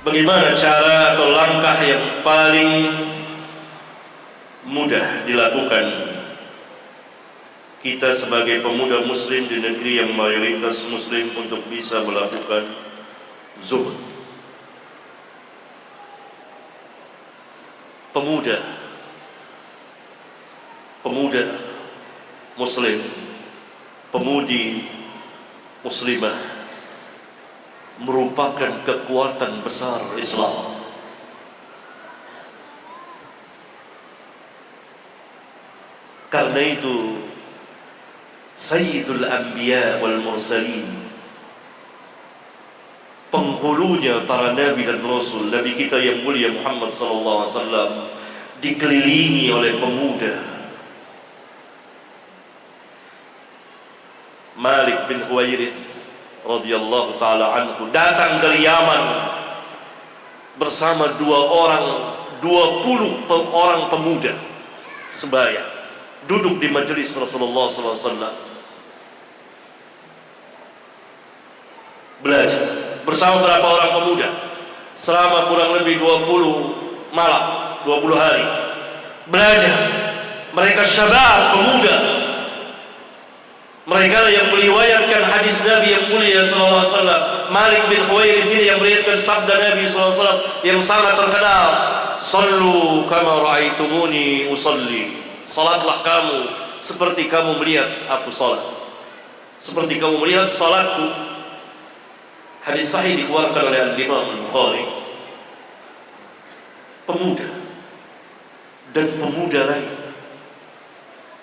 Bagaimana cara atau langkah yang paling mudah dilakukan kita sebagai pemuda muslim di negeri yang mayoritas muslim untuk bisa melakukan zuhud? Pemuda muslim, pemudi muslimah merupakan kekuatan besar Islam. Karena itu Sayyidul Anbiya wal Mursalin, penghulunya para nabi dan rasul, nabi kita yang mulia Muhammad sallallahu alaihi wasallam, dikelilingi oleh pemuda. Malik bin Huwairits radhiyallahu taala anhu datang dari Yaman bersama 20 orang pemuda sebaya, duduk di majelis Rasulullah sallallahu alaihi wasallam, belajar bersama berapa orang pemuda selama kurang lebih 20 malam, 20 hari belajar. Mereka syabab, pemuda. Mereka yang meriwayatkan hadis Nabi yang mulia sallallahu alaihi wasallam. Malik bin Huwairits ini yang meriwayatkan sabda Nabi sallallahu alaihi wasallam yang sangat terkenal, "Sallu kama ra'aitumuni usalli." Salatlah kamu seperti kamu melihat aku salat. Seperti kamu melihat salatku. Hadis sahih dikeluarkan oleh Imam Al-Bukhari. Pemuda dan pemuda lain.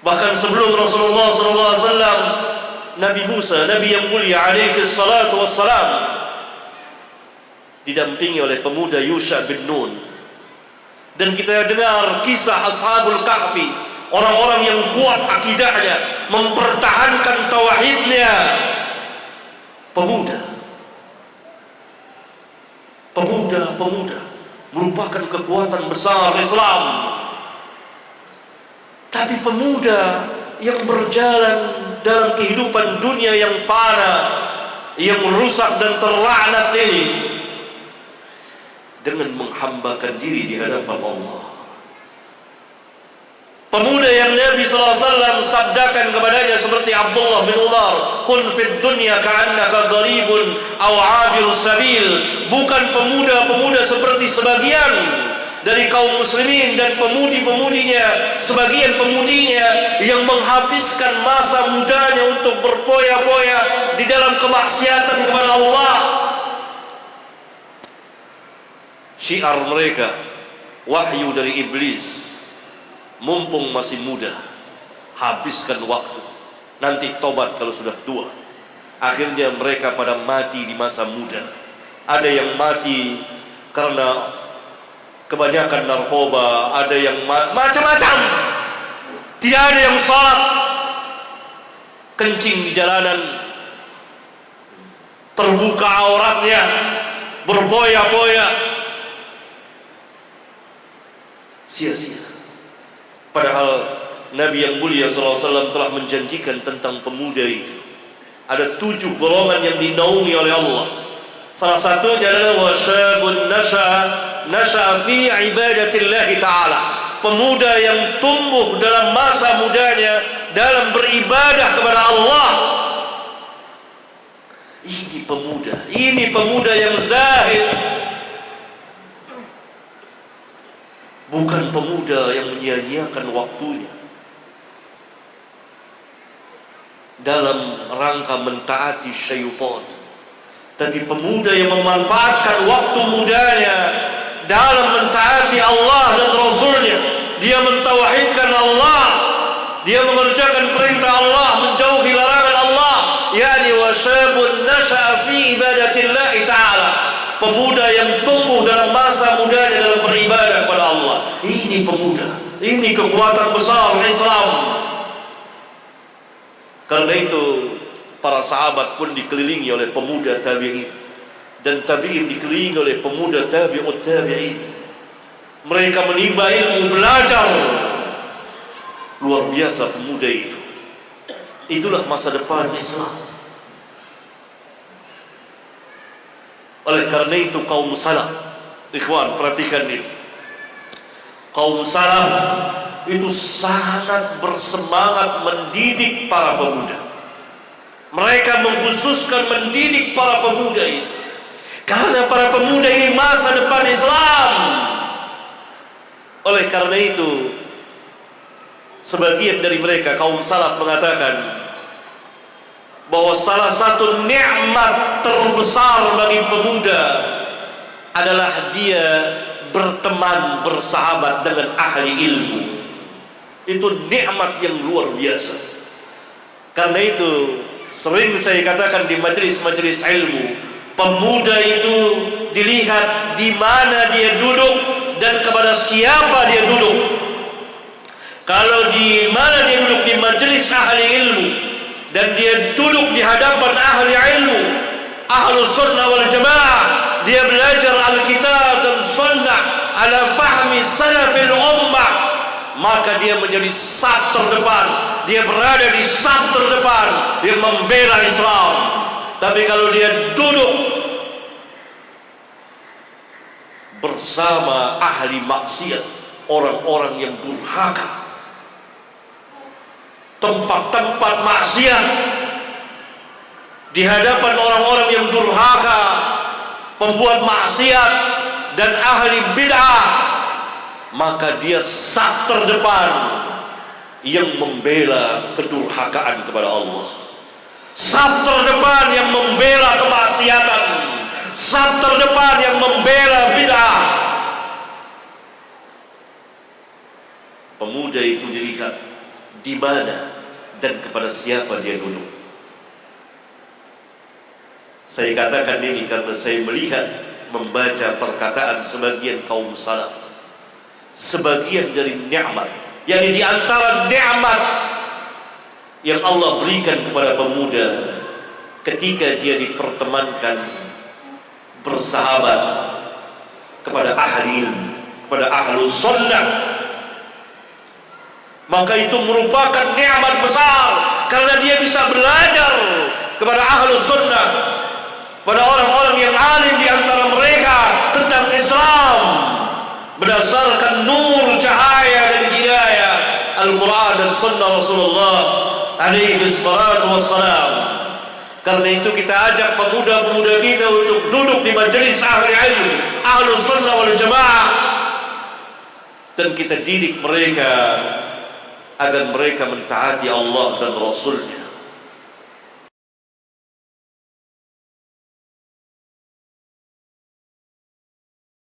Bahkan sebelum Rasulullah SAW, Nabi Musa, Nabi yang mulia alaihi salatu wassalam, didampingi oleh pemuda Yusha bin Nun. Dan kita dengar kisah Ashabul Kahfi, orang-orang yang kuat akidahnya, mempertahankan tauhidnya. Pemuda merupakan kekuatan besar Islam. Tapi pemuda yang berjalan dalam kehidupan dunia yang fana, yang rusak dan terlaknat ini, dengan menghambakan diri di hadapan Allah. Pemuda yang Nabi SAW sabdakan kepadanya seperti Abdullah bin Umar, "Kun fid dunya ka'annaka gharibun aw 'abirus sabil." Bukan pemuda-pemuda seperti sebagian dari kaum muslimin dan pemudi-pemudinya, sebagian pemudinya yang menghabiskan masa mudanya untuk berpoya-poya di dalam kemaksiatan kepada Allah. Syiar mereka, wahyu dari iblis. Mumpung masih muda, habiskan waktu, nanti tobat kalau sudah tua. Akhirnya mereka pada mati di masa muda. Ada yang mati karena kebanyakan narkoba, ada yang macam-macam. Tidak ada yang salat, kencing di jalanan, terbuka auratnya, berboya-boya, sia-sia. Padahal Nabi yang mulia SAW telah menjanjikan tentang pemuda itu. Ada 7 golongan yang dinaungi oleh Allah. Salah satunya adalah wasyabun nasha'a fi ibadatillahi ta'ala. Pemuda yang tumbuh dalam masa mudanya dalam beribadah kepada Allah. Ini pemuda yang zahid. Bukan pemuda yang menyia-nyiakan waktunya dalam rangka mentaati syaitan, tapi pemuda yang memanfaatkan waktu mudanya dalam mentaati Allah dan Rasulnya. Dia mentauhidkan Allah, dia mengerjakan perintah Allah, menjauhi larangan Allah. Yani wasyabun nasha'a fi ibadatillahi ta'ala. Pemuda yang tumbuh dalam masa mudanya dalam beribadah kepada Allah. Ini pemuda, ini kekuatan besar Islam. Karena itu para sahabat pun dikelilingi oleh pemuda tabi'in, dan tabi'in dikelilingi oleh pemuda tabi'ut tabi'in. Mereka menimba ilmu, belajar. Luar biasa pemuda itu. Itulah masa depan Islam. Oleh karena itu kaum salaf Ikhwan, perhatikan ini. Kaum salaf itu sangat bersemangat mendidik para pemuda. Mereka mengkhususkan mendidik para pemuda itu, karena para pemuda ini masa depan Islam. Oleh karena itu, sebagian dari mereka, kaum salaf, mengatakan bahwa salah satu nikmat terbesar bagi pemuda adalah dia berteman, bersahabat dengan ahli ilmu. Itu nikmat yang luar biasa. Karena itu sering saya katakan di majelis-majelis ilmu, pemuda itu dilihat di mana dia duduk dan kepada siapa dia duduk. Kalau di mana dia duduk di majelis ahli ilmu dan dia duduk di hadapan ahli ilmu, ahlus sunnah wal jamaah, dia belajar Alkitab dan sunnah ala fahmi salafil ummah, maka dia menjadi saf terdepan. Dia berada di saf terdepan yang membela Islam. Tapi kalau dia duduk bersama ahli maksiat, orang-orang yang durhaka, tempat-tempat maksiat, di hadapan orang-orang yang durhaka, pembuat maksiat dan ahli bid'ah, maka dia saf terdepan yang membela kedurhakaan kepada Allah, saf terdepan yang membela kemaksiatan, saf terdepan yang membela bid'ah. Pemuda itu dilihat di mana dan kepada siapa dia duduk. Saya katakan ini karena saya melihat, membaca perkataan sebagian kaum salaf, sebagian dari nikmat, yakni di antara nikmat yang Allah berikan kepada pemuda ketika dia dipertemankan, bersahabat kepada ahli ilmu, kepada ahlus sunnah, maka itu merupakan nikmat besar, karena dia bisa belajar kepada ahlus sunnah, pada orang-orang yang alim di antara mereka tentang Islam berdasarkan nur cahaya dan hidayah Al-Quran dan Sunnah Rasulullah alaihi salatu wassalam. Karena itu kita ajak pemuda-pemuda kita untuk duduk di majelis ahli ilmu, ahlus sunnah wal jamaah, dan kita didik mereka agar mereka mentaati Allah dan Rasul-Nya.